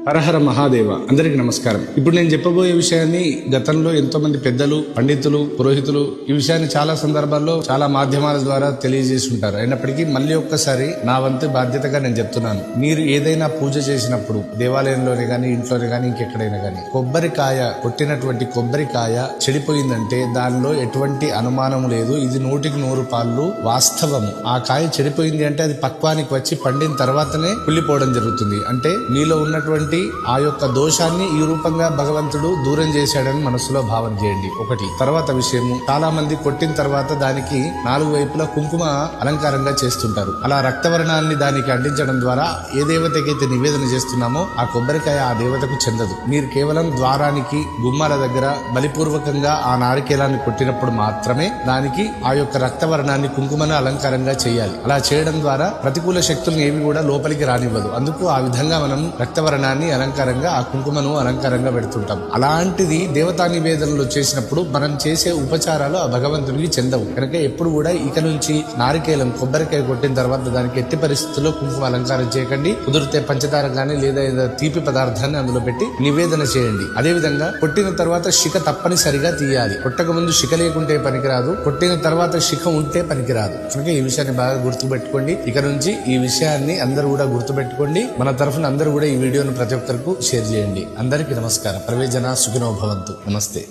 హరహర మహాదేవ. అందరికి నమస్కారం. ఇప్పుడు నేను చెప్పబోయే విషయాన్ని గతంలో ఎంతో మంది పెద్దలు, పండితులు, పురోహితులు ఈ విషయాన్ని చాలా సందర్భాల్లో చాలా మాధ్యమాల ద్వారా తెలియజేసి ఉంటారు. అయినప్పటికీ మళ్ళీ ఒక్కసారి నా వంతు బాధ్యతగా నేను చెప్తున్నాను. మీరు ఏదైనా పూజ చేసినప్పుడు దేవాలయంలోనే గానీ, ఇంట్లోనే గానీ, ఇంకెక్కడైనా గానీ కొట్టినటువంటి కొబ్బరికాయ చెడిపోయిందంటే దానిలో ఎటువంటి అనుమానం లేదు. ఇది 100% పాళ్ళు వాస్తవము. ఆ కాయ చెడిపోయింది అంటే అది పక్వానికి వచ్చి పండిన తర్వాతనే కుళ్ళిపోవడం జరుగుతుంది. అంటే మీలో ఉన్నటువంటి ఆ యొక్క దోషాన్ని ఈ రూపంగా భగవంతుడు దూరం చేశాడని మనసులో భావన చేయండి. ఒకటి. తర్వాత విషయము, చాలా మంది కొట్టిన తర్వాత దానికి 4 వైపులా కుంకుమ అలంకారంగా చేస్తుంటారు. అలా రక్తవర్ణాన్ని దానికి అంటించడం ద్వారా ఏ దేవతకైతే నివేదన చేస్తున్నామో ఆ కొబ్బరికాయ ఆ దేవతకు చెందదు. మీరు కేవలం ద్వారానికి, గుమ్మాల దగ్గర బలిపూర్వకంగా ఆ నారికేలాన్ని కొట్టినప్పుడు మాత్రమే దానికి ఆ యొక్క రక్తవర్ణాన్ని, కుంకుమను అలంకారంగా చేయాలి. అలా చేయడం ద్వారా ప్రతికూల శక్తులను ఏవి కూడా లోపలికి రానివ్వదు. అందుకు ఆ విధంగా మనం రక్తవర్ణాన్ని అలంకారంగా, ఆ కుంకుమను అలంకారంగా పెడుతుంటాం. అలాంటిది దేవతా నివేదనలు చేసినప్పుడు మనం చేసే ఉపచారాలు ఆ భగవంతునికి చెందవు. కనుక ఎప్పుడు కూడా ఇక నుంచి నారికేలం, కొబ్బరికాయ కొట్టిన తర్వాత దానికి ఎట్టి పరిస్థితుల్లో కుంకుమ అలంకారం చేయకండి. కుదిరితే పంచదార గానీ లేదా ఏదో తీపి పదార్థాన్ని అందులో పెట్టి నివేదన చేయండి. అదే విధంగా కొట్టిన తర్వాత శిఖ తప్పనిసరిగా తీయాలి. కొట్టక ముందు శిఖ లేకుంటే పనికిరాదు, కొట్టిన తర్వాత శిఖ ఉంటే పనికిరాదు. కనుక ఈ విషయాన్ని బాగా గుర్తుపెట్టుకోండి. ఇక నుంచి ఈ విషయాన్ని అందరూ కూడా గుర్తుపెట్టుకోండి. మన తరఫున అందరూ కూడా ఈ వీడియోను ప్రతి ఒక్కరికి షేర్ చేయండి. అందరికీ నమస్కారం. సర్వే జనా సుఖినో భవంతు. నమస్తే.